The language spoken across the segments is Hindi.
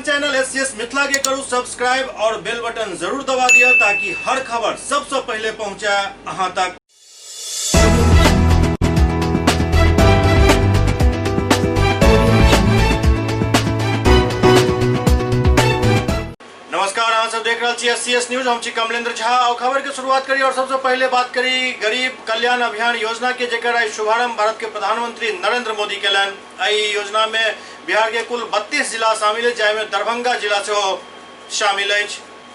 अपन चैनल एससीएस मिथिला के करू सब्सक्राइब और बेल बटन जरूर दबा दिया ताकि हर खबर सबसे पहले पहुंचे अहां तक। नमस्कार, अहाँ सब देख रहे छी एससीएस न्यूज। हम छी कमलेंद्र झा और खबर की शुरुआत करी और सबसे पहले बात करी गरीब कल्याण अभियान योजना के, जेकर आई शुभारंभ भारत के प्रधानमंत्री नरेंद्र मोदी केलन। आई योजना में बिहार के कुल 32 जिला शामिल है, जाहि में दरभंगा जिला से शामिल है।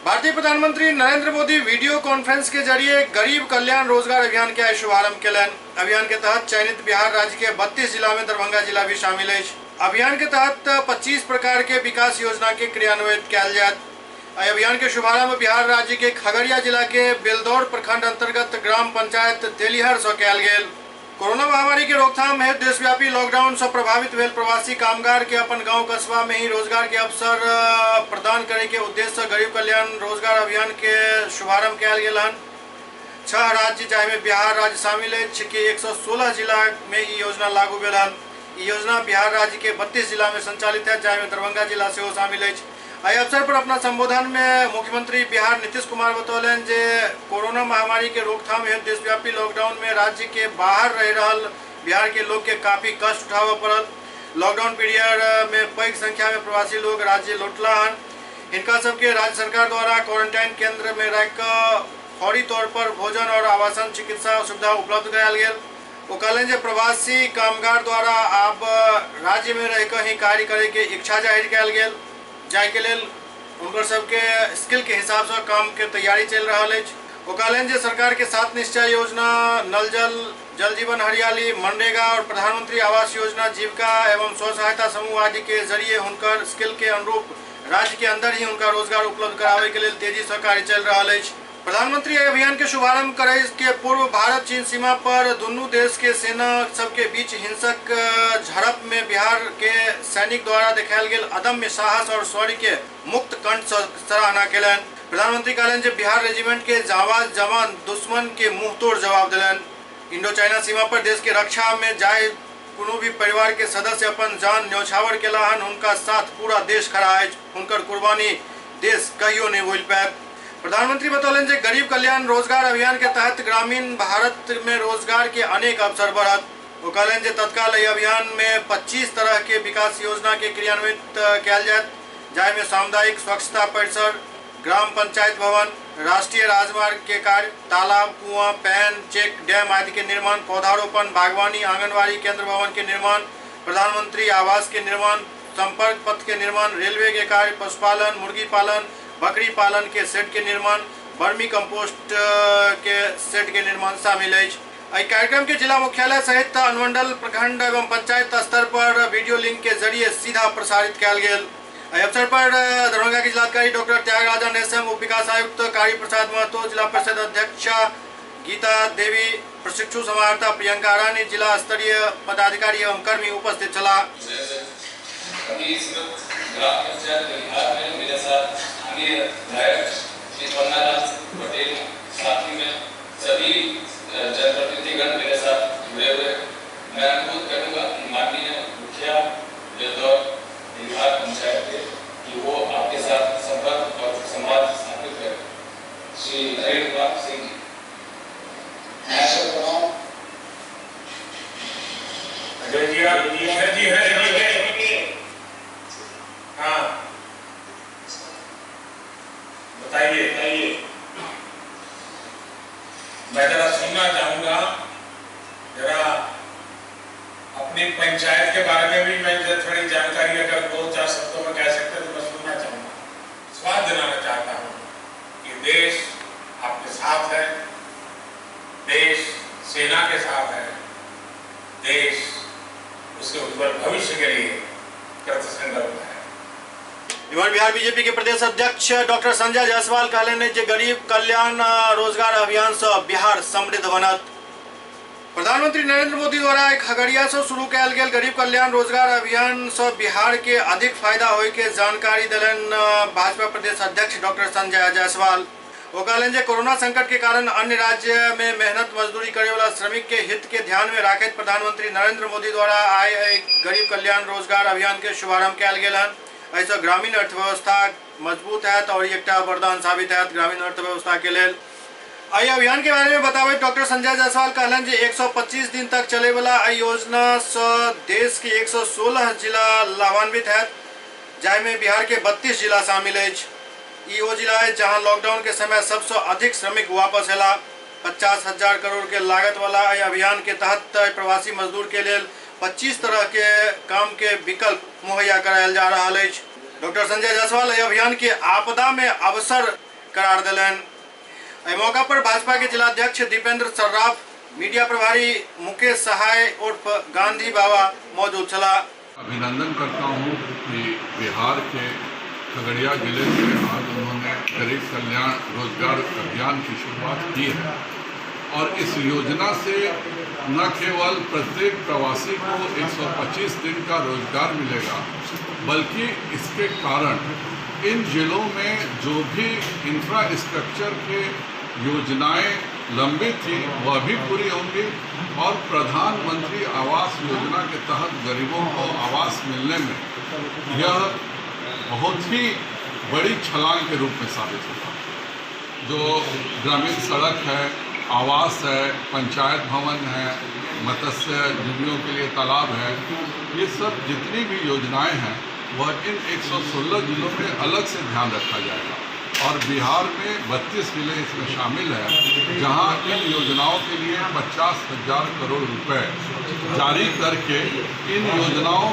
भारतीय प्रधानमंत्री नरेंद्र मोदी वीडियो कॉन्फ्रेंस के जरिए गरीब कल्याण रोजगार अभियान के आई शुभारंभ केलन। अभियान के तहत चयनित बिहार राज्य के 32 जिला में दरभंगा जिला भी शामिल है। अभियान के तहत 25 प्रकार के विकास योजना के क्रियान्वित किया जायत। अभियान के शुभारंभ बिहार राज्य के खगड़िया जिला के बेलदौर प्रखंड अंतर्गत ग्राम पंचायत तेलिहर से कयल गेल। कोरोना महामारी के रोकथाम हेतु देशव्यापी लॉकडाउन से प्रभावित भेल प्रवासी कामगार के अपन गांव कस्बा में ही रोजगार के अवसर प्रदान करे के उद्देश्य से गरीब कल्याण रोजगार अभियान के शुभारंभ कयल गेल हन। 6 राज्य जाहि में बिहार राज्य शामिल है कि 116 जिला में ये योजना लागू भेल हन। ये योजना बिहार राज्य के 32 जिला में संचालित है, जाहि में दरभंगा जिला से शामिल है। आई अवसर पर अपना संबोधन में मुख्यमंत्री बिहार नीतीश कुमार बतौलन जे कोरोना महामारी के रोकथाम हेतु देशव्यापी लॉकडाउन में राज्य के बाहर रह रहल बिहार के लोग के काफी कष्ट उठावे पड़ल। लॉकडाउन पीरियड में पैघ संख्या में प्रवासी लोग राज्य लौटला हन। इनका सबके राज्य सरकार द्वारा क्वारंटाइन केंद्र में रह फौरी तौर पर भोजन और आवासन चिकित्सा सुविधा उपलब्ध करायल गेल। वो कहलन जे प्रवासी कामगार द्वारा अब राज्य में रहकर ही कार्य करे के इच्छा जाहिर कयल गेल, जाय के लेल उनकर सबके स्किल के हिसाब से काम के तैयारी चल रहा है। वो कहलन जे सरकार के 7 निश्चय योजना, नल जल, जल जीवन हरियाली, मनरेगा और प्रधानमंत्री आवास योजना, जीविका एवं स्व सहायता समूह आदि के जरिए उनकर स्किल के अनुरूप राज्य के अंदर ही उनका रोजगार उपलब्ध करावे के लिए तेजी से कार्य चल रहा है। प्रधानमंत्री अभियान के शुभारंभ करे के पूर्व भारत चीन सीमा पर दोनों देश के सेना सबके बीच हिंसक झड़प में बिहार के सैनिक द्वारा दिखायल गेल अदम्य साहस और शौर्य के मुक्त कंठ सराहना केलन। प्रधानमंत्री कहलन जे बिहार रेजिमेंट के जांबाज जवान दुश्मन के मुंह तोड़ जवाब दिलन। इंडो चाइना सीमा पर देश के रक्षा में जाए कोनो भी परिवार के सदस्य अपन जान न्यौछावर केला हन, उनका साथ पूरा देश खड़ा है। उनकर कुर्बानी देश कहियो नहीं भूल पाए। प्रधानमंत्री बतौलन जे गरीब कल्याण रोजगार अभियान के तहत ग्रामीण भारत में रोजगार के अनेक अवसर बढ़त। वो कहलन जे तत्काल अभियान में 25 तरह के विकास योजना के क्रियान्वित किया जायत, जाहि में सामुदायिक स्वच्छता परिसर, ग्राम पंचायत भवन, राष्ट्रीय राजमार्ग के कार्य, तालाब, कुआं, पैन, चेक डैम आदि के निर्माण, पौधारोपण, बागवानी, आंगनबाड़ी केंद्र भवन के निर्माण, प्रधानमंत्री आवास के निर्माण, संपर्क पथ के निर्माण, रेलवे के कार्य, पशुपालन, मुर्गी पालन, बकरी पालन के सेट के निर्माण, वर्मी कंपोस्ट के सेट के निर्माण शामिल है। कार्यक्रम के जिला मुख्यालय सहित अनुमंडल, प्रखंड एवं पंचायत स्तर पर वीडियो लिंक के जरिए सीधा प्रसारित किया गेल। अवसर पर दरभंगा के जिलाधिकारी डॉक्टर त्यागराजन एसएम, उप विकास आयुक्त कारी प्रसाद महतो, जिला परिषद अध्यक्षा गीता देवी, प्रशिक्षु समाहर्ता प्रियंका रानी, जिला स्तरीय पदाधिकारी एवं कर्मी उपस्थित चला। साथी में सभी जनप्रतिनिधिगण मेरे साथ जुड़े हुए। मैं अनुरोध करूंगा माननीय मुखिया बेलदौर बिहार पंचायत के कि वो आपके साथ संपर्क और संवाद स्थापित करें। श्री नरेंद्र कुमार सिंह जी, जी है हाँ बताइए। मैं जरा सुनना चाहूंगा, जरा अपनी पंचायत के बारे में भी मैं थोड़ी जानकारी अगर 2-4 शब्दों में कह सकते तो मैं सुनना चाहूंगा। स्वाद दिलाना चाहता हूं कि देश आपके साथ है, देश सेना के साथ है, देश उसके उज्जवल भविष्य के लिए कृतसंकल्प है। बिहार बीजेपी के प्रदेश अध्यक्ष डॉक्टर संजय जायसवाल कहलन जे गरीब कल्याण रोजगार अभियान से बिहार समृद्ध बनत। प्रधानमंत्री नरेंद्र मोदी द्वारा खगड़िया से शुरू कयल गेल गरीब कल्याण रोजगार अभियान से बिहार के अधिक फायदा होय के जानकारी दिलन भाजपा प्रदेश अध्यक्ष डॉक्टर संजय जायसवाल। वो कहलन जे कोरोना संकट के कारण अन्य राज्य में मेहनत मजदूरी करे वाला श्रमिक के हित के ध्यान में राखैत प्रधानमंत्री नरेंद्र मोदी द्वारा आय गरीब कल्याण रोजगार अभियान के शुभारंभ कयल गेल हन। ऐसा ग्रामीण अर्थव्यवस्था मजबूत है और एक वरदान साबित है ग्रामीण अर्थव्यवस्था के लिए। आई अभियान के बारे में बतावे डॉक्टर संजय जायसवाल कहलन जे 125 दिन तक चले वाला आई योजना से देश के 116 जिला लाभान्वित है, जाहिमे बिहार के 32 जिला शामिल है। वो जिला है जहां लॉकडाउन के समय सबसे अधिक श्रमिक वापस हैला। 50,000 करोड़ के लागत वाला आई अभियान के तहत प्रवासी मजदूर के लिए 25 तरह के काम के विकल्प मुहैया करायल जा रहा है। डॉक्टर संजय जायसवाल आई अभियान के आपदा में अवसर करार दिलन। इस मौका पर भाजपा के जिलाध्यक्ष दीपेंद्र सर्राफ, मीडिया प्रभारी मुकेश सहाय उर्फ गांधी बाबा मौजूद चला। अभिनंदन करता हूँ कि बिहार के खगड़िया जिले में आज उन्होंने गरीब कल्याण रोजगार अभियान की शुरुआत की है और इस योजना से न केवल प्रत्येक प्रवासी को 125 दिन का रोजगार मिलेगा, बल्कि इसके कारण इन जिलों में जो भी इंफ्रास्ट्रक्चर के योजनाएं लंबित थी वह भी पूरी होंगी और प्रधानमंत्री आवास योजना के तहत गरीबों को आवास मिलने में यह बहुत ही बड़ी छलांग के रूप में साबित होगा। जो ग्रामीण सड़क है, आवास है, पंचायत भवन है, मत्स्य जीवियों के लिए तालाब है, ये सब जितनी भी योजनाएं हैं वह इन 116 जिलों में अलग से ध्यान रखा जाएगा और बिहार में 32 जिले इसमें शामिल हैं, जहां इन योजनाओं के लिए 50,000 करोड़ रुपए जारी करके इन योजनाओं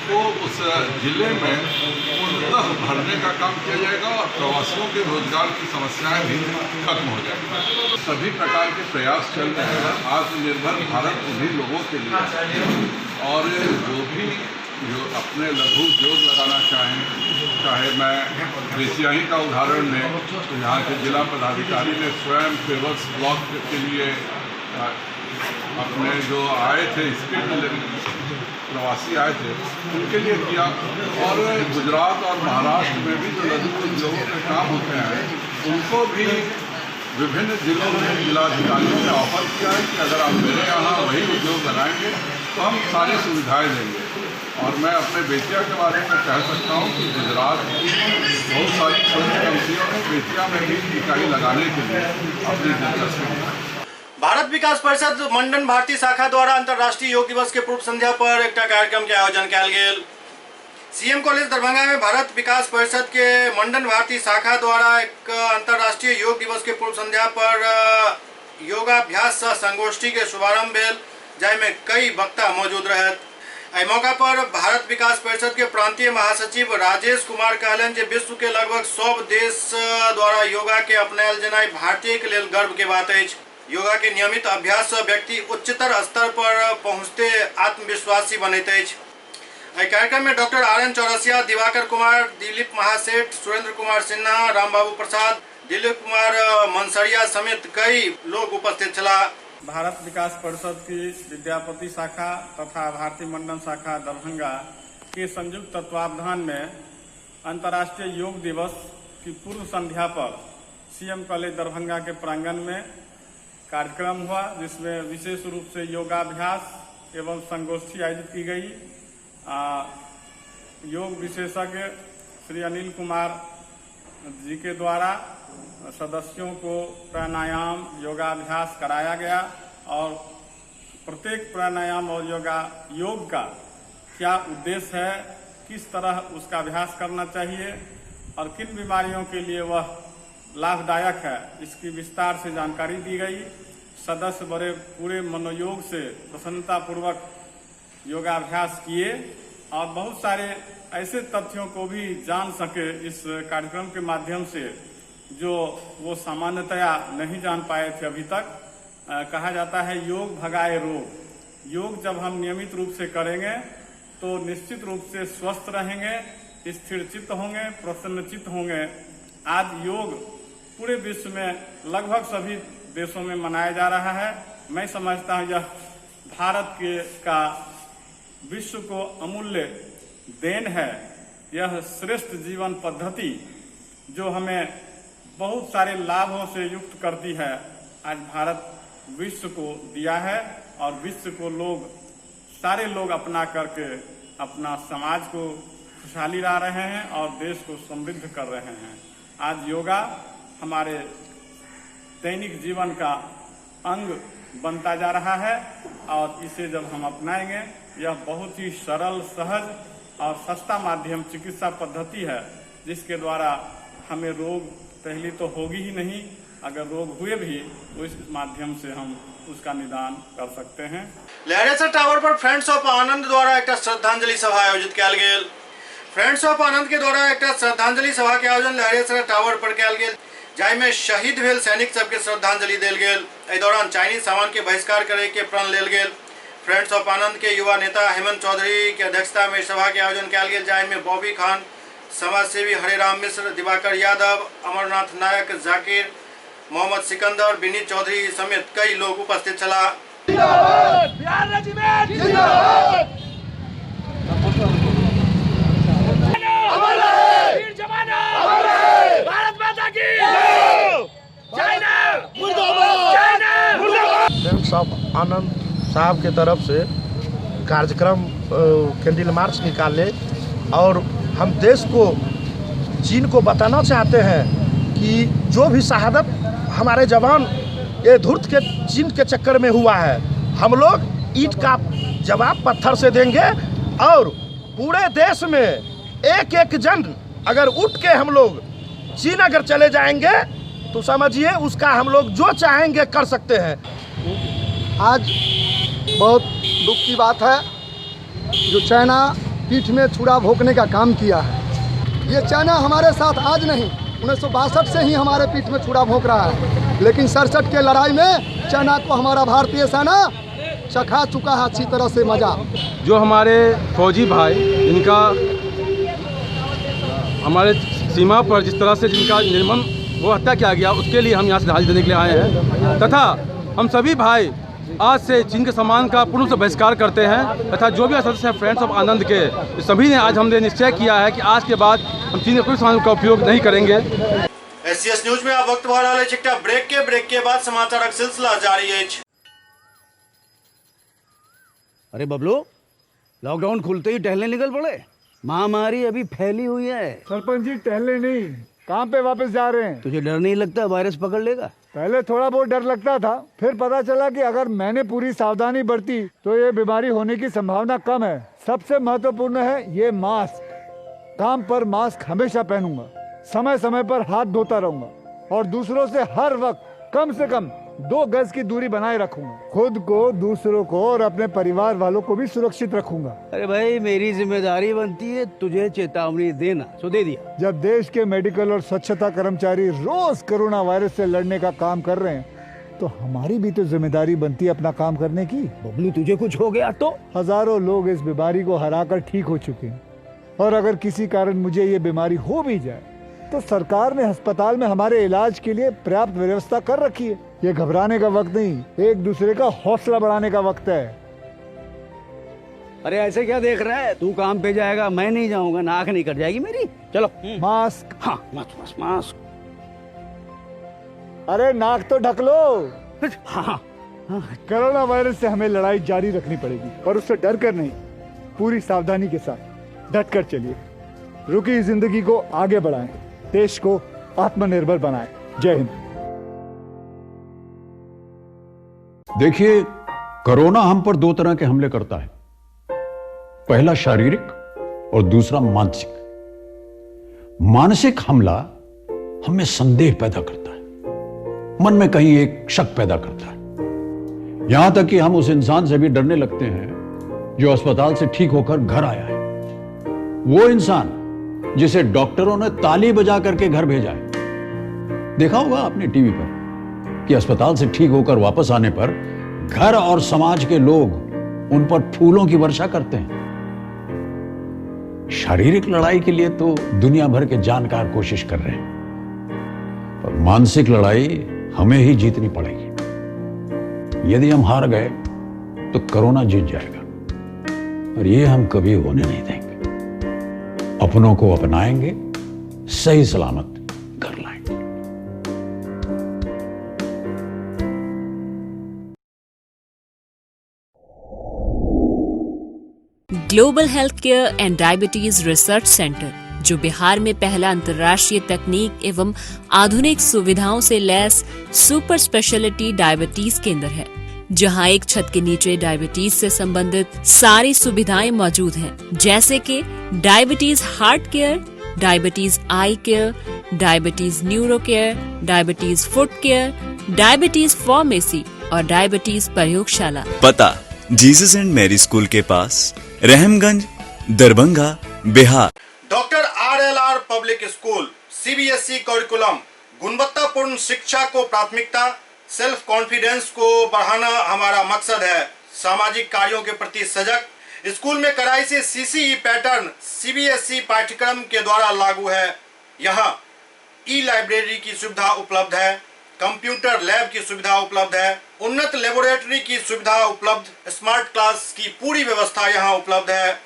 को उस जिले में पूर्णतः भरने का काम किया जाएगा और प्रवासियों के रोजगार की समस्याएं भी खत्म हो जाएगी। सभी प्रकार के प्रयास चल रहे हैं आत्मनिर्भर भारत उन्हीं लोगों के लिए और जो अपने लघु उद्योग लगाना चाहें, चाहे मैं बेसियाही का उदाहरण लें तो यहाँ के जिला पदाधिकारी ने स्वयं पेवर्स ब्लॉक के लिए अपने जो आए थे स्किल प्रवासी आए थे उनके लिए किया और गुजरात और महाराष्ट्र में भी जो लघु उद्योगों के काम होते हैं उनको भी विभिन्न जिलों में जिलाधिकारियों ने ऑफर किया है कि अगर आप मेरे यहाँ वही उद्योग बनाएंगे तो हम सारी सुविधाएं देंगे। और मैं अपने बेतिया के बारे में कह सकता हूँ कि गुजरात की बहुत सारी छोटी कंपनियों ने बेतिया में भी इकाई लगाने के लिए अपनी दिलचस्पी। भारत विकास परिषद मंडन भारती शाखा द्वारा अंतर्राष्ट्रीय योग दिवस के पूर्व संध्या पर एक कार्यक्रम के आयोजन किया गया। सीएम कॉलेज दरभंगा में भारत विकास परिषद के मंडन भारती शाखा द्वारा एक अंतर्राष्ट्रीय योग दिवस के पूर्व संध्या पर योगाभ्यास संगोष्ठी के शुभारंभ भेल, जिसमें कई वक्ता मौजूद रहे। इस मौका पर भारत विकास परिषद के प्रांतीय महासचिव राजेश कुमार कहलन जे विश्व के लगभग 100 देश द्वारा योगा के अपनायल जेनाइ भारतीय के लिए गर्व के बात है। योगा के नियमित अभ्यास से व्यक्ति उच्चतर स्तर पर पहुँचते आत्मविश्वासी बनते है। कार्यक्रम में डॉक्टर RN चौरसिया, दिवाकर कुमार, दिलीप महासेठ, सुरेंद्र कुमार सिन्हा, रामबाबू प्रसाद, दिलीप कुमार मनसरिया समेत कई लोग उपस्थित चला। भारत विकास परिषद की विद्यापति शाखा तथा भारतीय मंडन शाखा दरभंगा के संयुक्त तत्वावधान में अंतर्राष्ट्रीय योग दिवस की पूर्व संध्या पर सीएम कॉलेज दरभंगा के प्रांगण में कार्यक्रम हुआ, जिसमें विशेष रूप से योगाभ्यास एवं संगोष्ठी आयोजित की गई। योग विशेषज्ञ श्री अनिल कुमार जी के द्वारा सदस्यों को प्राणायाम योगाभ्यास कराया गया और प्रत्येक प्राणायाम और योग का क्या उद्देश्य है, किस तरह उसका अभ्यास करना चाहिए और किन बीमारियों के लिए वह लाभदायक है, इसकी विस्तार से जानकारी दी गई। सदस्य बड़े पूरे मनोयोग से प्रसन्नतापूर्वक योगाभ्यास किए और बहुत सारे ऐसे तथ्यों को भी जान सके इस कार्यक्रम के माध्यम से जो वो सामान्यतया नहीं जान पाए थे अभी तक। कहा जाता है योग भगाए रोग। योग जब हम नियमित रूप से करेंगे तो निश्चित रूप से स्वस्थ रहेंगे, स्थिर चित्त होंगे, प्रसन्न चित्त होंगे। आज योग पूरे विश्व में लगभग सभी देशों में मनाया जा रहा है। मैं समझता हूँ यह भारत का विश्व को अमूल्य देन है। यह श्रेष्ठ जीवन पद्धति जो हमें बहुत सारे लाभों से युक्त करती है, आज भारत विश्व को दिया है और विश्व को सारे लोग अपना करके अपना समाज को खुशहाली ला रहे हैं और देश को समृद्ध कर रहे हैं। आज योगा हमारे दैनिक जीवन का अंग बनता जा रहा है और इसे जब हम अपनाएंगे, यह बहुत ही सरल, सहज और सस्ता माध्यम चिकित्सा पद्धति है, जिसके द्वारा हमें रोग पहले तो होगी ही नहीं, अगर रोग हुए भी तो इस माध्यम से हम उसका निदान कर सकते हैं। लहरेसर टावर पर फ्रेंड्स ऑफ आनंद द्वारा एक श्रद्धांजलि सभा आयोजित कयल गेल। फ्रेंड्स ऑफ आनंद के द्वारा एक श्रद्धांजलि सभा के आयोजन लहरेसर टावर पर कयल गेल, जाहिमे शहीद भेल सैनिक सबके श्रद्धांजलि देल गेल। एहि दौरान चाइनीज सामान के बहिष्कार करे के प्रण लेल गेल। फ्रेंड्स ऑफ आनंद के युवा नेता हेमंत चौधरी के अध्यक्षता में सभा के आयोजन कयल गेल, जाहिमे बॉबी खान, समाजसेवी हरेराम मिश्र, दिवाकर यादव, अमरनाथ नायक, जाकिर, मोहम्मद सिकंदर, विनीत चौधरी समेत कई लोग उपस्थित छला। फ्रेंड्स ऑफ आनंद साहब के तरफ से कार्यक्रम कैंडल मार्च निकाले और हम देश को, चीन को बताना चाहते हैं कि जो भी शहादत हमारे जवान ये धूर्त के चीन के चक्कर में हुआ है, हम लोग ईंट का जवाब पत्थर से देंगे और पूरे देश में एक एक जन अगर उठ के हम लोग चीन अगर चले जाएंगे तो समझिए उसका हम लोग जो चाहेंगे कर सकते हैं। आज बहुत दुख की बात है जो चाइना पीठ में छुरा भोंकने का काम किया है। ये चाइना हमारे साथ आज नहीं 1962 से ही हमारे पीठ में छुरा भोंक रहा है, लेकिन 67 के लड़ाई में चाइना को हमारा भारतीय सेना चखा चुका है अच्छी तरह से मजा। जो हमारे फौजी भाई इनका हमारे सीमा पर जिस तरह से जिनका निर्मम वो हत्या किया गया, उसके लिए हम यहाँ श्रद्धांजलि देने के लिए आए हैं तथा हम सभी भाई आज से चीन के सामान का पूर्ण से बहिष्कार करते हैं तथा जो भी सदस्य हैं फ्रेंड्स ऑफ आनंद के सभी ने आज हमने निश्चय किया है कि आज के बाद हम चीन के कोई सामान का उपयोग नहीं करेंगे। एससीएस न्यूज में आप वक्त भर रहा चिट्टा ब्रेक के बाद समाचार का सिलसिला जारी है। अरे बबलू, लॉकडाउन खुलते ही टहलने निकल पड़े। महामारी अभी फैली हुई है। सरपंच जी टहलने नहीं, कहाँ पे वापस जा रहे हैं? तुझे डर नहीं लगता वायरस पकड़ लेगा? पहले थोड़ा बहुत डर लगता था, फिर पता चला कि अगर मैंने पूरी सावधानी बरती तो ये बीमारी होने की संभावना कम है। सबसे महत्वपूर्ण है ये मास्क। काम पर मास्क हमेशा पहनूंगा, समय समय पर हाथ धोता रहूंगा और दूसरों से हर वक्त कम से कम 2 गज की दूरी बनाए रखूंगा। खुद को, दूसरों को और अपने परिवार वालों को भी सुरक्षित रखूंगा। अरे भाई, मेरी जिम्मेदारी बनती है तुझे चेतावनी देना, सो दे दिया। जब देश के मेडिकल और स्वच्छता कर्मचारी रोज कोरोना वायरस से लड़ने का काम कर रहे हैं तो हमारी भी तो जिम्मेदारी बनती है अपना काम करने की। बबलू, तुझे कुछ हो गया तो? हजारों लोग इस बीमारी को हराकर ठीक हो चुके हैं और अगर किसी कारण मुझे ये बीमारी हो भी जाए तो सरकार ने अस्पताल में हमारे इलाज के लिए पर्याप्त व्यवस्था कर रखी है। ये घबराने का वक्त नहीं, एक दूसरे का हौसला बढ़ाने का वक्त है। अरे ऐसे क्या देख रहा है? तू काम पे जाएगा, मैं नहीं जाऊंगा, नाक नहीं कट जाएगी मेरी। चलो। मास्क। हाँ, मास्क मास्क। अरे नाक तो ढक लो। हाँ। कोरोना वायरस से हमें लड़ाई जारी रखनी पड़ेगी और उससे डर कर नहीं, पूरी सावधानी के साथ डट कर चलिए। रुकी जिंदगी को आगे बढ़ाएं, देश को आत्मनिर्भर बनाएं। जय हिंद। देखिए, कोरोना हम पर 2 तरह के हमले करता है, पहला शारीरिक और दूसरा मानसिक। मानसिक हमला हमें संदेह पैदा करता है, मन में कहीं एक शक पैदा करता है, यहां तक कि हम उस इंसान से भी डरने लगते हैं जो अस्पताल से ठीक होकर घर आया है। वो इंसान जिसे डॉक्टरों ने ताली बजा करके घर भेजा है। देखा होगा आपने टीवी पर कि अस्पताल से ठीक होकर वापस आने पर घर और समाज के लोग उन पर फूलों की वर्षा करते हैं। शारीरिक लड़ाई के लिए तो दुनिया भर के जानकार कोशिश कर रहे हैं, पर मानसिक लड़ाई हमें ही जीतनी पड़ेगी। यदि हम हार गए तो कोरोना जीत जाएगा और ये हम कभी होने नहीं देंगे। अपनों को अपनाएंगे, सही सलामत घर लाएंगे। Global health care and diabetes research centre, जो बिहार में पहला अंतर्राष्ट्रीय तकनीक एवं आधुनिक सुविधाओं से लैस सुपर स्पेशलिटी डायबिटीज केंद्र है, जहां एक छत के नीचे डायबिटीज से संबंधित सारी सुविधाएं मौजूद हैं, जैसे कि diabetes heart care, diabetes eye care, diabetes neuro care, diabetes foot care, diabetes pharmacy और डायबिटीज प्रयोगशाला। पता जीसस एंड मैरी स्कूल के पास, Rahamganj, Darbhanga, Bihar. Doctor RLR public school CBSE curriculum, गुणवत्तापूर्ण शिक्षा को प्राथमिकता, सेल्फ कॉन्फिडेंस को बढ़ाना हमारा मकसद है। सामाजिक कार्यों के प्रति सजग। स्कूल में कड़ाई से CCE पैटर्न CBSE पाठ्यक्रम के द्वारा लागू है। यहाँ ई-लाइब्रेरी की सुविधा उपलब्ध है, कंप्यूटर लैब की सुविधा उपलब्ध है, उन्नत लेबोरेटरी की सुविधा उपलब्ध, स्मार्ट क्लास की पूरी व्यवस्था यहाँ उपलब्ध है।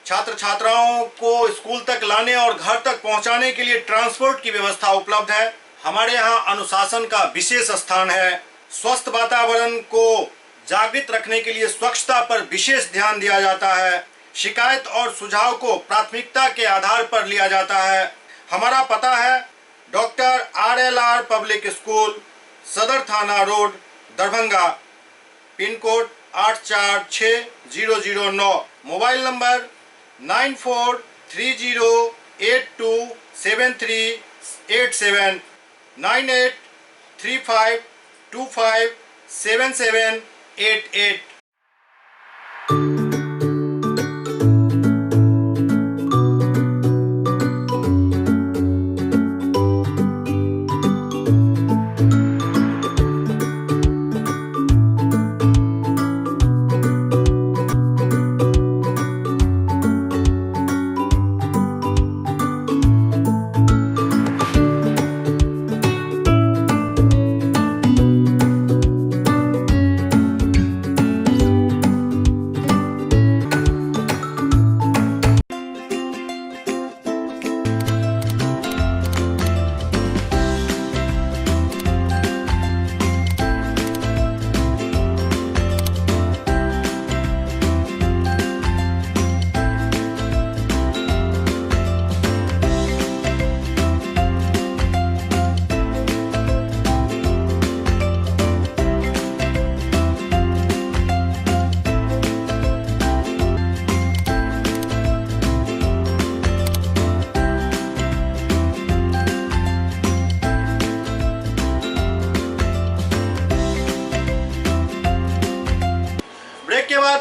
छात्र छात्राओं को स्कूल तक लाने और घर तक पहुँचाने के लिए ट्रांसपोर्ट की व्यवस्था उपलब्ध है। हमारे यहाँ अनुशासन का विशेष स्थान है। स्वस्थ वातावरण को जागृत रखने के लिए स्वच्छता पर विशेष ध्यान दिया जाता है। शिकायत और सुझाव को प्राथमिकता के आधार पर लिया जाता है। हमारा पता है डॉक्टर RLR पब्लिक स्कूल, सदर थाना road, Darbhanga, pin code 846009, mobile number 9430827387, 9835257788।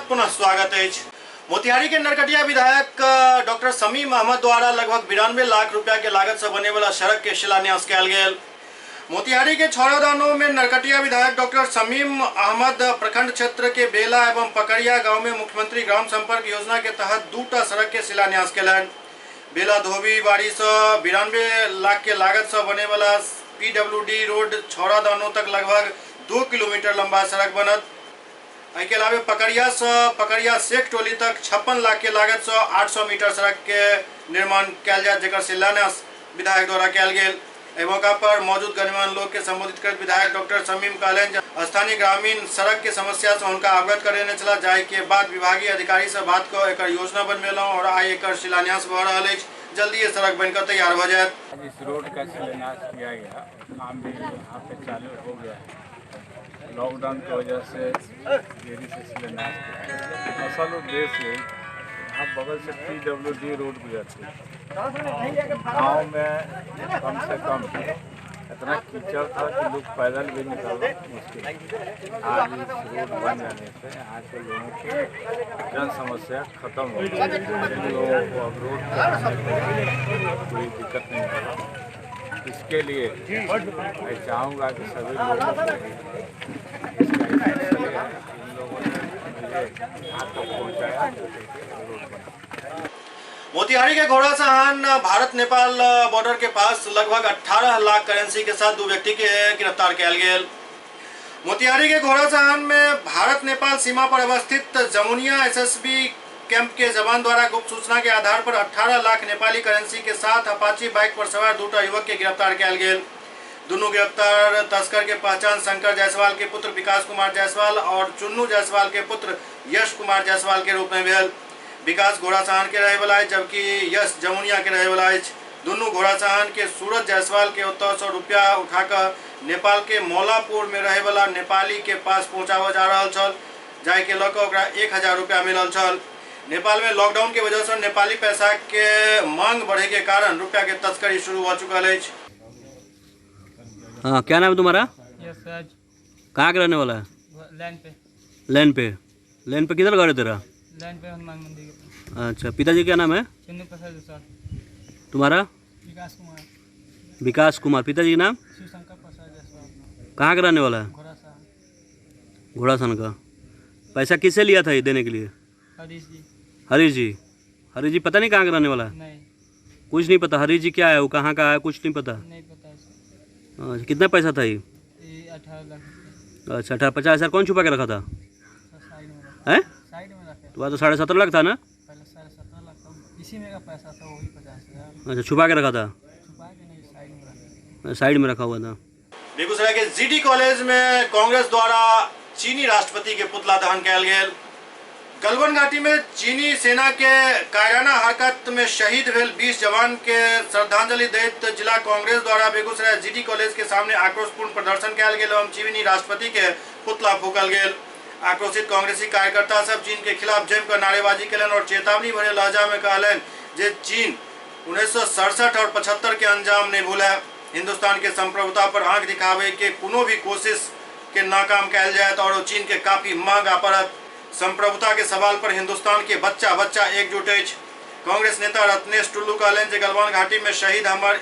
पुनः स्वागत है। मोतिहारी के नरकटिया विधायक डॉक्टर शमीम अहमद द्वारा लगभग 92 लाख रुपया के लागत से बने वाला सड़क के शिलान्यास किया गया। मोतिहारी के छौड़ादानों में नरकटिया विधायक डॉक्टर शमीम अहमद प्रखंड क्षेत्र के बेला एवं पकड़िया गांव में मुख्यमंत्री ग्राम संपर्क योजना के तहत 2टा सड़क के शिलान्यास किया। बेला धोबी बाड़ी से 92 लाख के लागत से बने वाला PWD रोड छौड़ादानों तक लगभग 2 किलोमीटर लंबा सड़क बनत। के अलावे पकड़िया शेख टोली तक 56 लाख के लागत से 800 मीटर सड़क के निर्माण किया जाए, जेकर शिलान्यास विधायक द्वारा किया गया। मौका पर मौजूद गणमान्य लोग के संबोधित कर विधायक डॉक्टर शमीम कहलें स्थानीय ग्रामीण सड़क के समस्या से उनका अवगत करने चला जाए के बाद विभागीय अधिकारी से बात को एक योजना बनवेल और आई एक शिलान्यास भ रहा है। जल्दी ये सड़क बनकर तैयार हो जाए। इस रोड का शिलान्यास किया गया, काम भी यहाँ पे चालू हो गया है। लॉकडाउन की वजह से देरी से शिलान्यास किया। असल उद्देश्य यहाँ बगल से PWD रोड गुजरती है। गाँव में कम से कम इतना कीचड़ था कि लोग पैदल भी निकलना मुश्किल। आज इस रोड बन जाने से यहाँ के लोगों की जन समस्या खत्म हो गई। जिन लोगों को अब रोड कोई दिक्कत नहीं होगा। इसके लिए मैं चाहूँगा कि सभी लोगों को इन लोगों ने मुझे यहाँ तक पहुँचाया। मोतिहारी के घोड़ासहान भारत नेपाल बॉर्डर के पास लगभग 18 लाख करेंसी के साथ 2 व्यक्ति के गिरफ्तार किया गया। मोतिहारी के घोड़ासहान में भारत नेपाल सीमा पर अवस्थित जमुनिया SSB कैंप के जवान द्वारा गुप्त सूचना के आधार पर 18 लाख नेपाली करेंसी के साथ अपाची बाइक पर सवार 2 युवक के गिरफ्तार किया गया। दोनों गिरफ्तार तस्कर के पहचान शंकर जायसवाल के पुत्र विकास कुमार जायसवाल और चुन्नू जायसवाल के पुत्र यश कुमार जायसवाल के रूप में भेल। विकास घोड़ासहान के रहे वाला है, जबकि यश जमुनिया के रहे वाला है। दोनों घोड़ासहान के सूरज जायसवाल के उत्तर 100 रुपया उठाकर नेपाल के मौलापुर में रहे वाला नेपाली के पास पहुंचावा जा रहा छल, जाय के लक 1000 रुपया मिलल छल। नेपाल में लॉकडाउन के वजह से नेपाली पैसा के मांग बढ़े के कारण रुपया के तस्करी शुरू हो चुका है। हाँ, क्या नाम है तुम्हारा? यस। कहाँ के रहने वाला है? लाइन पे। लाइन पे? लाइन पे किधर घर है तेरा? लाइन पे हनुमान मंदिर के। अच्छा, पिताजी क्या नाम है? चिन्नू प्रसाद सर। तुम्हारा? विकास कुमार। विकास कुमार। पिताजी का नाम? शिवशंकर प्रसाद जायसवाल। कहाँ का रहने वाला है? घोड़ासहान का। पैसा किससे लिया था ये देने के लिए? हरीश जी। हरीश जी? हरीश जी पता नहीं कहाँ का रहने वाला है? नहीं, कुछ नहीं पता। हरीश जी क्या है, वो कहाँ का है, कुछ नहीं पता? नहीं पता है सर। अच्छा, कितना पैसा था ये? 18 लाख। अच्छा, 50,000 कौन छुपा के रखा था? साइड में रखा। हैं? साइड में रखे। तो 17.5 लाख था ना? पहले 17.5 लाख था, इसी में का पैसा था, वही 50,000। अच्छा, छुपा के रखा था? छुपा के नहीं, साइड में रखा। साइड में रखा हुआ था। बेगूसराय के जीडी कॉलेज में कांग्रेस द्वारा चीनी राष्ट्रपति के पुतला दहन कल गेल। गलवन घाटी में चीनी सेना के कायराना हरकत में शहीद भेल 20 जवान के श्रद्धांजलि दैत जिला कांग्रेस द्वारा बेगूसराय जीडी कॉलेज के सामने आक्रोशपूर्ण प्रदर्शन कल गेल एवं चीनी राष्ट्रपति के पुतला फूकल गेल। आक्रोशित कांग्रेसी कार्यकर्ता सब चीन के खिलाफ जमकर नारेबाजी कलन और चेतावनी भरे लहजा में कहलन जे चीन 1967 और 75 के अंजाम नहीं भूले। हिंदुस्तान के संप्रभुता पर आंख दिखावे के कोनो भी कोशिश के नाकाम कल जाए और चीन के काफी महंगा पड़त। संप्रभुता के सवाल पर हिंदुस्तान के बच्चा बच्चा एकजुट है। कांग्रेस नेता रत्नेश टुल्लू कहलन जे गलवान घाटी में शहीद हमार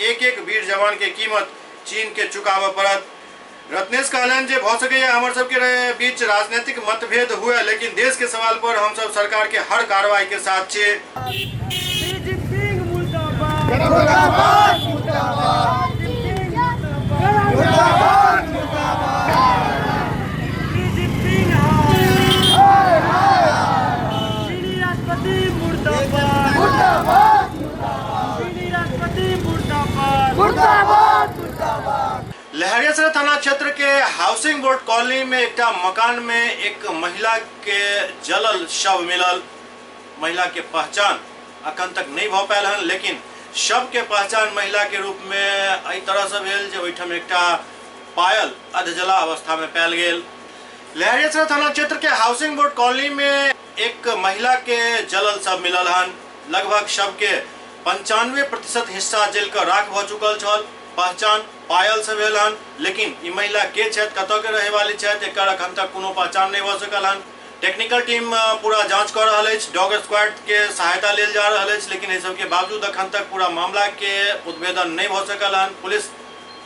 एक एक वीर जवान के कीमत चीन के चुकाव पड़त। रत्नेश कहलन जे भ सके हमार सब के बीच राजनीतिक मतभेद हुए, लेकिन देश के सवाल पर हम सब सरकार के हर कार्रवाई के साथ छे। लहरियासराय थाना क्षेत्र के हाउसिंग बोर्ड कॉलोनी में एक मकान में एक महिला के जलल शव मिलल। महिला के पहचान अखन तक नहीं भ पायल हन, लेकिन शव के पहचान महिला के रूप में एहि तरह से भेल जे ओहिठाम एकटा पायल अधजला अवस्था में पायल गेल। लहरियासराय थाना क्षेत्र के हाउसिंग बोर्ड कॉलोनी में एक महिला के जलल शव मिलल हन। लगभग शव के 95% हिस्सा जल कर राख भ चुकल छल। पहचान पायल से भेल हन, लेकिन ई महिला के छथि, कतौ के रहे वाली छथि, एकर अखन तक कोनो पहचान नहीं भ सकल हन। टेक्निकल टीम पूरा जांच कर रहा है, डॉग स्क्वाड के सहायता लेल जा रहा है, लेकिन इस सब के बावजूद अखन तक पूरा मामला के उद्भेदन नहीं हो सकल हन। पुलिस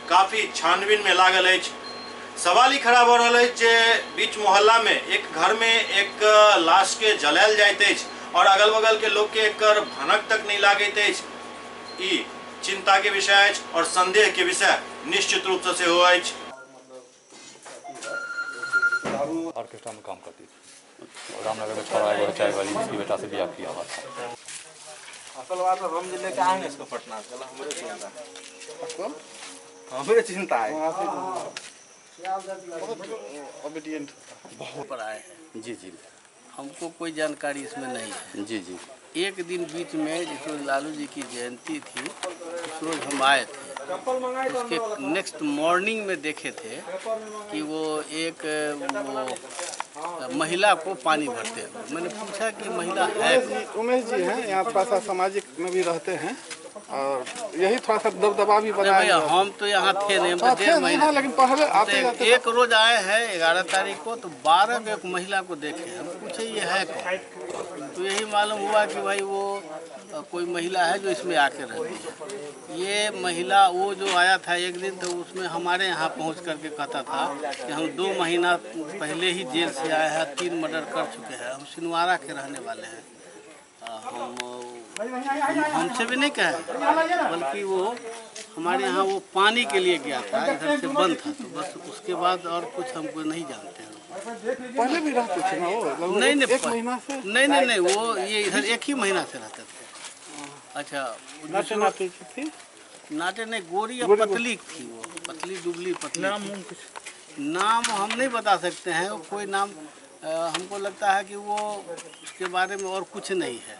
काफी छानबीन में लागल है। सवाल ही खड़ा हो रहा है जे बीच मोहल्ला में एक घर में एक लाश के जलायल जाइत अछि और अगल बगल के लोग के एकर भनक तक नहीं लागैत अछि। ई चिंता के विषय है और संदेह के विषय निश्चित रूप से हो। ऑर्केस्ट्रा में काम करती थी और रामनगर में छोड़ा है चाय वाली, इसकी बेटा से ब्याह किया हुआ था। असल बात है, हम जिले के आएंगे इसको पटना से, हमारे चिंता है, हमारे चिंता है। ओबीडिएंट पर आए हैं। जी जी, हमको कोई जानकारी इसमें नहीं है। जी जी, एक दिन बीच में जिस रोज लालू जी की जयंती थी उस रोज हम आए थे। उसके नेक्स्ट मॉर्निंग में देखे थे कि वो एक महिला को पानी भरते हैं। मैंने पूछा कि महिला है? उमेश जी हैं, यहाँ थोड़ा सामाजिक में भी रहते हैं और यही थोड़ा सा दबदबा भी बनाया भैया। हम तो यहाँ थे नहीं, हम तो 1.5 महीने, लेकिन पहले आते तो एक रोज आए हैं 11 तारीख को, तो 12 को एक महिला को देखे। हम पूछे ये है कौन, तो यही मालूम हुआ कि भाई वो कोई महिला है जो इसमें आके रहती है। ये महिला वो जो आया था एक दिन, तो उसमें हमारे यहाँ पहुँच करके कहता था कि हम 2 महीना पहले ही जेल से आए हैं, 3 मर्डर कर चुके हैं, हम सिनवारा के रहने वाले हैं। हमसे भी नहीं कहे, बल्कि वो हमारे यहाँ वो पानी के लिए गया था, इधर से बंद था, तो बस उसके बाद और कुछ हमको नहीं जानते हैं। पहले भी रहते थे ना वो? नहीं नहीं, एक महीना से नहीं, वो ये इधर 1 ही महीना से रहते थे। अच्छा, नाटे थी? नाटे नहीं, गोरी या पतली थी वो, पतली दुबली पतली। नाम हम नहीं बता सकते हैं, वो कोई नाम हमको लगता है कि वो उसके बारे में और कुछ नहीं है।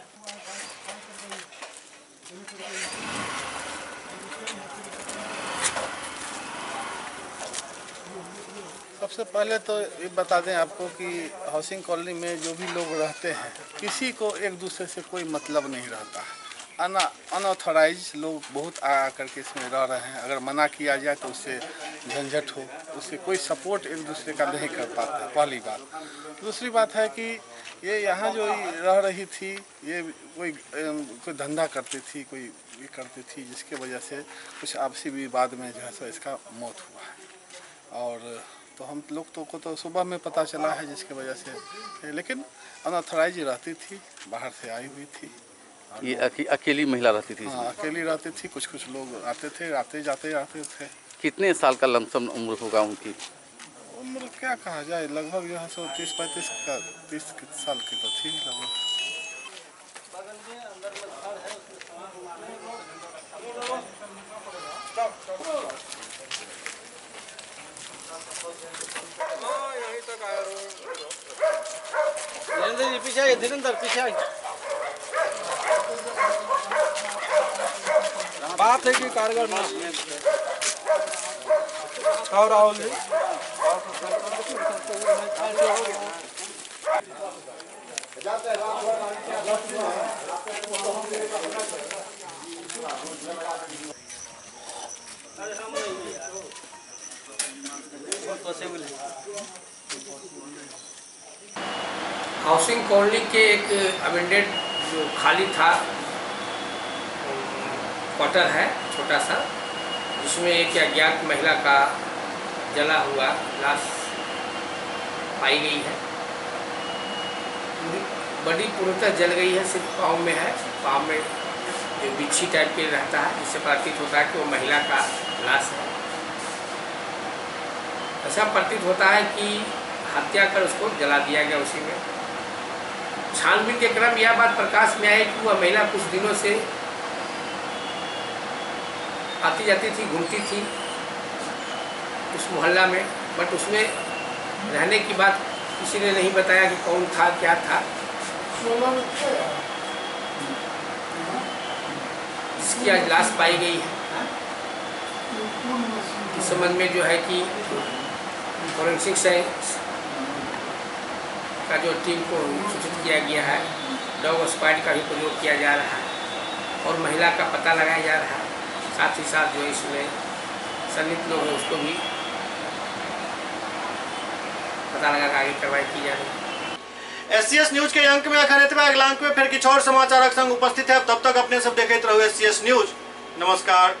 सबसे पहले तो ये बता दें आपको कि हाउसिंग कॉलोनी में जो भी लोग रहते हैं किसी को एक दूसरे से कोई मतलब नहीं रहता है। अनऑथराइज लोग बहुत आ करके इसमें रह रहे हैं। अगर मना किया जाए तो उससे झंझट हो, उससे कोई सपोर्ट एक दूसरे का नहीं कर पाता है, पहली बात। दूसरी बात है कि ये यहाँ जो रह रही थी ये कोई धंधा करती थी, कोई ये करती थी, जिसके वजह से कुछ आपसी विवाद में जो है सो इसका मौत हुआ है। और तो हम लोग को तो सुबह में पता चला है जिसकी वजह से, लेकिन अनऑथराइज रहती थी, बाहर से आई हुई थी। ये अकेली महिला रहती थी? हाँ, अकेली रहती थी। कुछ लोग आते थे, आते जाते थे। कितने साल का लमसम उम्र होगा उनकी? उम्र क्या कहा जाए, लगभग जो है सो 30 साल की तो थी लगभग। पीछे आइए धीरेन्द्र, पीछे आइए। बात है कि कारगर ना और राहुल जी हाउसिंग कॉलोनी के एक अमेंडेड जो खाली था क्वार्टर है छोटा सा, जिसमें एक अज्ञात महिला का जला हुआ लाश पाई गई है। बॉडी पूर्णतः जल गई है, सिर्फ पाँव में है। पाँव में जो बिच्छी टाइप के रहता है, जिससे प्रतीत होता है कि वो महिला का लाश है। ऐसा प्रतीत होता है कि हत्या कर उसको जला दिया गया उसी में। छानबीन के क्रम यह बात प्रकाश में आई कि वह महिला कुछ दिनों से आती जाती थी, घूमती थी उस मोहल्ला में, बट उसमें रहने की बात किसी ने नहीं बताया कि कौन था, क्या था। इसकी आज लाश पाई गई है। इस संबंध में जो है कि फॉरेंसिक साइंस का जो टीम को सूचित किया गया है, डॉग स्क्वाड का भी प्रयोग किया जा रहा है और महिला का पता लगाया जा रहा है। साथ ही साथ जो इसमें सन्निहित लोग हैं उसको भी पता लगा आगे कार्रवाई की जा रही है। SCS न्यूज के अंक में अगला अंक में फिर किछ और समाचारक संग उपस्थित है। तब तक अपने सब देखते रहो SCS न्यूज। नमस्कार।